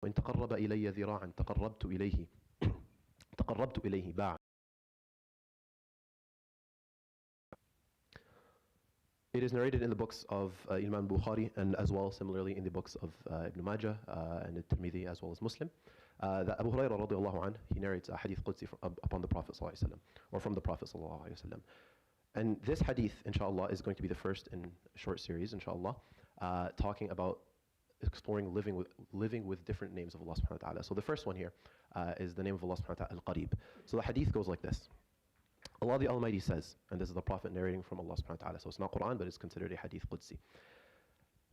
وإن تقرب إلي ذراعا تقربت إليه باعا. It is narrated in the books of Imam Bukhari and as well similarly in the books of Ibn Majah and Tirmidhi as well as Muslim that Abu Hurairah radiallahu anh, he narrates a hadith Qudsi upon the Prophet sallallahu alaihi wasallam, or from the Prophet sallallahu alaihi wasallam. And this hadith, inshallah, is going to be the first in a short series, inshallah, talking about exploring living with different names of Allah subhanahu wa ta'ala. So the first one here is the name of Allah subhanahu wa ta'ala, Al-Qarib. So the hadith goes like this. Allah the Almighty says, and this is the Prophet narrating from Allah subhanahu wa ta'ala, so it's not Quran, but it's considered a hadith Qudsi.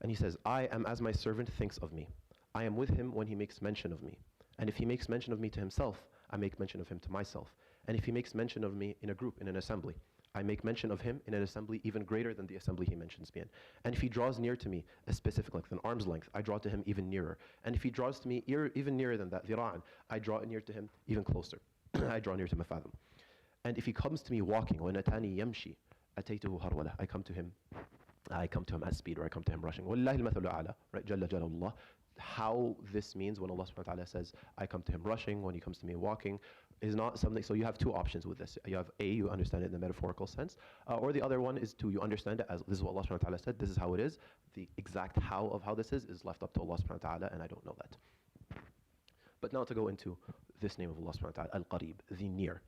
And he says, I am as my servant thinks of me. I am with him when he makes mention of me. And if he makes mention of me to himself, I make mention of him to myself. And if he makes mention of me in a group, in an assembly, I make mention of him in an assembly even greater than the assembly he mentions me in. And if he draws near to me a specific length, an arm's length, I draw to him even nearer. And if he draws to me even nearer than that, dhira'an, I draw near to him even closer. I draw near to him a fathom. And if he comes to me walking, وَنَتَانِي يَمْشِي أَتَيْتُهُ هَرْوَلَةً, I come to him at speed, or I come to him rushing. وَلِلَّهِ الْمَثَلُ الْأَعْلَى, right? جَلَّ جَلَالُ اللَّهِ. How this means when Allah subhanahu wa ta'ala says, I come to him rushing, when he comes to me walking, is not something, so you have two options with this. You have A, you understand it in the metaphorical sense, or the other one is to, you understand it as, this is what Allah subhanahu wa ta'ala said, this is how it is. The exact how of how this is left up to Allah subhanahu wa ta'ala, and I don't know that. But now to go into this name of Allah subhanahu wa ta'ala, Al-Qarib, the near.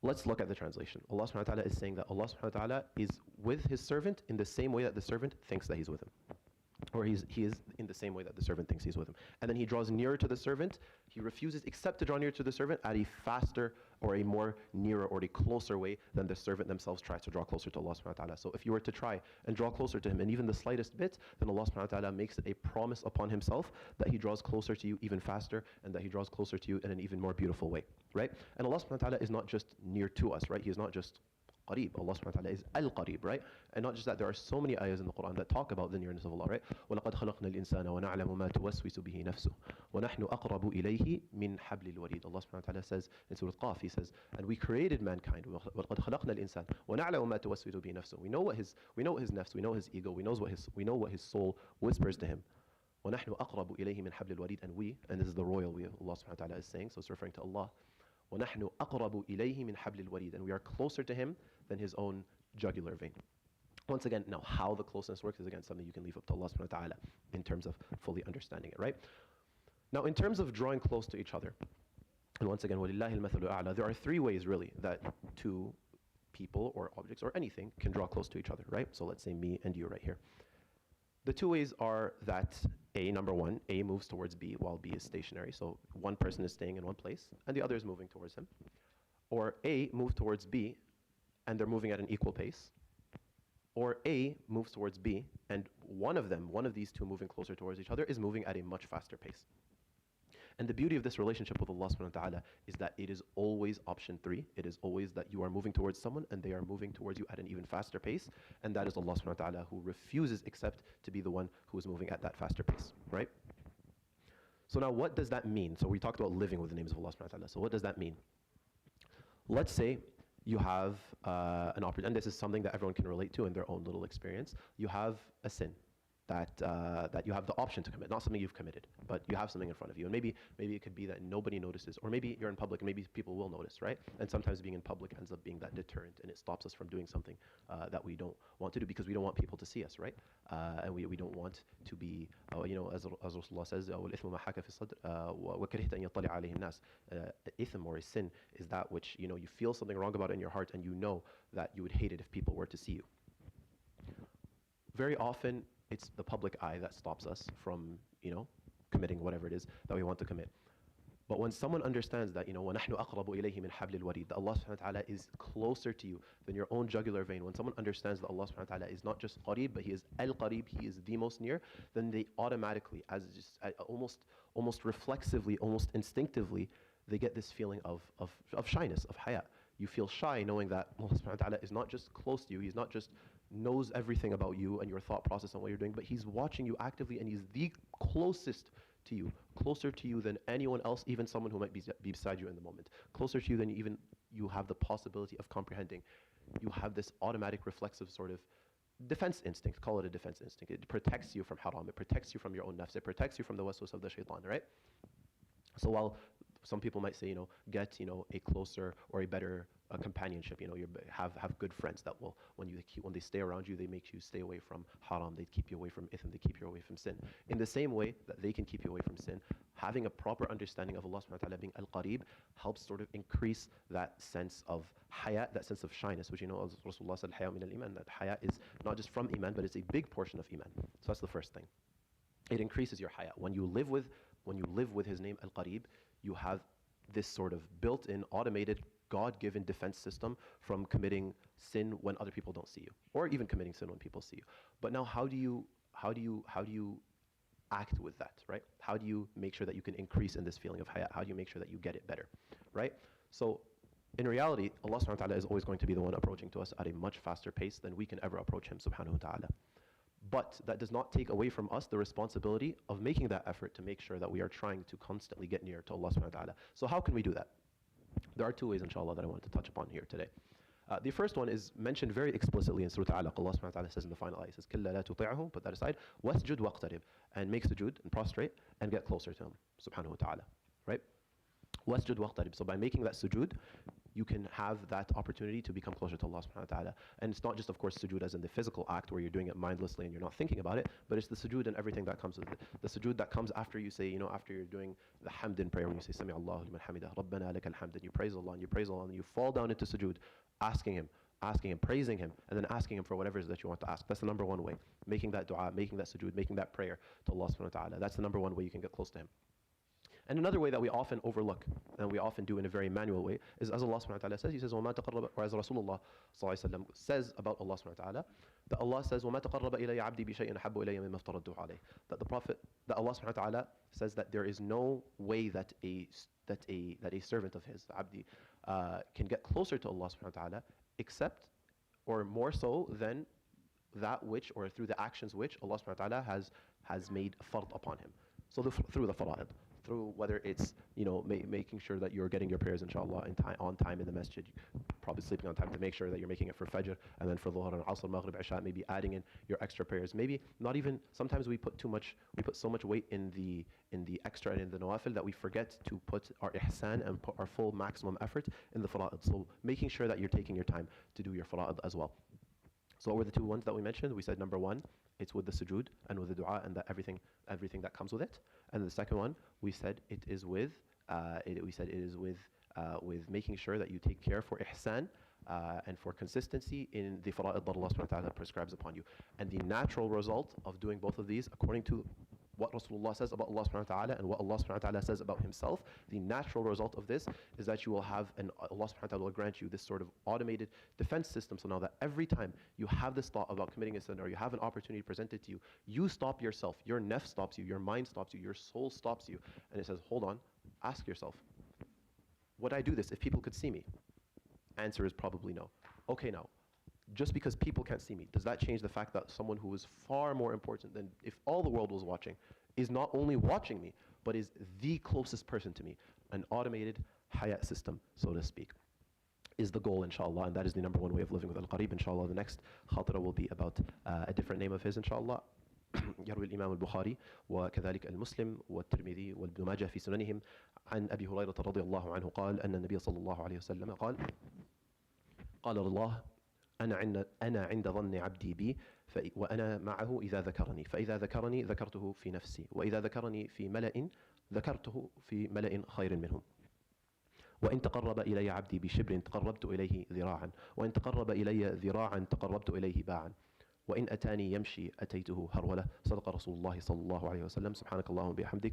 Let's look at the translation. Allah subhanahu wa ta'ala is saying that Allah subhanahu wa ta'ala is with his servant in the same way that the servant thinks that he's with him. Or he is in the same way that the servant thinks he's with him. And then he draws nearer to the servant. He refuses except to draw near to the servant at a faster or a more nearer or a closer way than the servant themselves tries to draw closer to Allah subhanahu wa ta'ala. So if you were to try and draw closer to him in even the slightest bit, then Allah subhanahu wa ta'ala makes it a promise upon himself that he draws closer to you even faster and that he draws closer to you in an even more beautiful way, right? And Allah subhanahu wa ta'ala is not just near to us, right? He is not just Qareeb. Allah subhanahu wa ta'ala is Al-Qareeb, right? And not just that, there are so many ayahs in the Quran that talk about the nearness of Allah, right? وَلَقَدْ خَلَقْنَا الْإِنسَانَ وَنَعْلَمُ مَا تُوَسْوِسُ بِهِ نَفْسُهُ وَنَحْنُ أَقْرَبُ إِلَيْهِ مِنْ حَبْلِ الْوَرِيدِ. Allah subhanahu wa ta'ala says in Surah Qaf, he says, and we created mankind, وَلَقَدْ خَلَقْنَا الْإِنسَانَ وَنَعْلَمُ مَا تُوَسْوِسُ بِهِ نَفْسُهُ. We know what his nafs, we know his ego, we know what his soul whispers to him. وَنَحْنُ أَقْرَبُ إِلَيْهِ مِنْ حَبْلِ الْوَرِيدِ. And we, and this is the royal we, Allah subhanahu wa ta'ala is saying, so it's referring to Allah. وَنَحْنُ أَقْرَبُ إِلَيْهِ مِنْ حَبْلِ الْوَرِيدِ. And we are closer to him than his own jugular vein. Once again, now how the closeness works is again something you can leave up to Allah subhanahu wa ta'ala in terms of fully understanding it, right? Now in terms of drawing close to each other, and once again, وَلِلَّهِ الْمَثَلُ الْأَعْلَى, there are three ways really that two people or objects or anything can draw close to each other, right? So let's say me and you right here. The two ways are that A, number one, A moves towards B while B is stationary. So one person is staying in one place and the other is moving towards him. Or A moves towards B and they're moving at an equal pace. Or A moves towards B and one of these two moving closer towards each other is moving at a much faster pace. And the beauty of this relationship with Allah subhanahu wa ta'ala is that it is always option three. It is always that you are moving towards someone and they are moving towards you at an even faster pace. And that is Allah subhanahu wa ta'ala who refuses except to be the one who is moving at that faster pace, right? So now what does that mean? So we talked about living with the names of Allah subhanahu wa ta'ala. So what does that mean? Let's say you have an opportunity, and this is something that everyone can relate to in their own little experience. You have a sin that you have the option to commit, not something you've committed, but you have something in front of you. And maybe it could be that nobody notices, or maybe you're in public and maybe people will notice, right? And sometimes being in public ends up being that deterrent and it stops us from doing something that we don't want to do because we don't want people to see us, right? And we don't want to be, as Rasulullah says, وَالْإِثْمُ مَا حَكَ فِي الصَّدْرِ وَكَرِهْتَ أَن يَطَّلِعَ عَلَيْهِ النَّاسِ. Ithm, or a sin, is that which you feel something wrong about in your heart and you know that you would hate it if people were to see you. Very often, it's the public eye that stops us from, committing whatever it is that we want to commit. But when someone understands that, وَنَحْنُ أَقْرَبُ إِلَيْهِ مِنْ حَبْلِ الْوَرِيدِ, that Allah subhanahu wa ta'ala is closer to you than your own jugular vein, when someone understands that Allah subhanahu wa ta'ala is not just Qareeb, but He is Al-Qareeb, He is the most near, then they automatically, as just almost reflexively, almost instinctively, they get this feeling of shyness, of haya. You feel shy knowing that Allah subhanahu wa ta'ala is not just close to you, He's not just knows everything about you and your thought process and what you're doing, but He's watching you actively and He's the closest to you, closer to you than anyone else, even someone who might be beside you in the moment, closer to you than even you have the possibility of comprehending. You have this automatic reflexive sort of defense instinct, call it a defense instinct. It protects you from haram, it protects you from your own nafs, it protects you from the waswas of the shaitan, right? So while some people might say, get, a closer or a better companionship, you have good friends that will, when they stay around you, they make you stay away from haram, they keep you away from ithm, they keep you away from sin. In the same way that they can keep you away from sin, having a proper understanding of Allah subhanahu wa ta'ala being al-Qareeb helps sort of increase that sense of haya, that sense of shyness, which as Rasulullah said, haya min al-iman, that haya is not just from iman, but it's a big portion of iman. So that's the first thing. It increases your haya. When you live with his name al-Qareeb, you have this sort of built-in, automated, God-given defense system from committing sin when other people don't see you, or even committing sin when people see you. But now, how do you act with that, right? How do you make sure that you can increase in this feeling of haya? How do you make sure that you get it better, right? So, in reality, Allah subhanahu wa ta'ala is always going to be the one approaching to us at a much faster pace than we can ever approach him, subhanahu wa ta'ala. But that does not take away from us the responsibility of making that effort to make sure that we are trying to constantly get near to Allah subhanahu wa ta'ala. So how can we do that? There are two ways, inshallah, that I want to touch upon here today. The first one is mentioned very explicitly in Surah Al-Alaq. Allah subhanahu wa ta'ala says in the final ayah, says, كَلَّا لَا تُطِعْهُ, put that aside, وَاسْجُدْ وَاقْتَرِبْ, and make sujood and prostrate and get closer to him, subhanahu wa ta'ala, right? وَاسْجُدْ وَاقْتَرِبْ. So by making that sujood, you can have that opportunity to become closer to Allah subhanahu wa ta'ala. And it's not just, of course, sujood as in the physical act where you're doing it mindlessly and you're not thinking about it, but it's the sujood and everything that comes with it. The sujood that comes after you say, after you're doing the hamd in prayer, when you say, Sami Allahu liman hamidah, Rabbana lakal hamd, and you praise Allah, and you praise Allah, and you fall down into sujood, asking him, praising him, and then asking him for whatever it is that you want to ask. That's the number one way. Making that dua, making that sujood, making that prayer to Allah subhanahu wa ta'ala. That's the number one way you can get close to him. And another way that we often overlook, and we often do in a very manual way, is as Allah subhanahu wa ta'ala says, he says, وَمَا تَقَرَّبَ, or as Rasulullah says about Allah subhanahu wa ta'ala, that Allah says, وَمَا تَقَرَّبَ إِلَيَّ عَبْدِي بِشَيْءٍ أَحَبُّ إِلَيَّ مِمَّا افْتَرَضْتُهُ عَلَيْهِ. That Allah subhanahu wa ta'ala says that there is no way that a servant of his, abdi, can get closer to Allah subhanahu wa ta'ala, except, or more so than that which, or through the actions which Allah subhanahu wa ta'ala has made fard upon him. So through the fara'id, through whether it's making sure that you're getting your prayers inshallah on time in the masjid, probably sleeping on time to make sure that you're making it for fajr, and then for dhuhr and asr, maghrib, isha, maybe adding in your extra prayers. Maybe not even, sometimes we put so much weight in the extra and in the nawafil that we forget to put our ihsan and put our full maximum effort in the fara'id. So making sure that you're taking your time to do your fara'id as well. So what were the two ones that we mentioned? We said number one, it's with the sujood and with the dua and everything that comes with it. And the second one, we said it is with making sure that you take care for ihsan and for consistency in the fara'id that Allah subhanahu wa ta'ala prescribes upon you. And the natural result of doing both of these, according to what Rasulullah says about Allah subhanahu wa ta'ala and what Allah subhanahu wa ta'ala says about himself, the natural result of this is that you will have, and Allah subhanahu wa ta'ala will grant you this sort of automated defense system. So now that every time you have this thought about committing a sin, or you have an opportunity presented to you, you stop yourself, your nafs stops you, your mind stops you, your soul stops you, and it says, hold on, ask yourself, would I do this if people could see me? Answer is probably no. Okay, now, just because people can't see me, does that change the fact that someone who is far more important than if all the world was watching is not only watching me, but is the closest person to me? An automated hayat system, so to speak, is the goal, inshallah, and that is the number one way of living with Al-Qareeb. Inshallah, the next Khaterah will be about a different name of his, inshallah. يروي الإمام البخاري وكذلك المسلم والترمذي وابن ماجه في سننهم عن أبي هريرة رضي الله عنه قال أن النبي صلى الله عليه وسلم قال الله أنا عند ظن عبدي بي وأنا معه إذا ذكرني فإذا ذكرني ذكرته في نفسي وإذا ذكرني في ملأ ذكرته في ملأ خير منهم وإن تقرب إلي عبدي بشبر تقربت إليه ذراعا وإن تقرب إلي ذراعا تقربت إليه باعا وإن أتاني يمشي أتيته هرولة. صدق رسول الله صلى الله عليه وسلم. سبحانك اللهم وبحمدك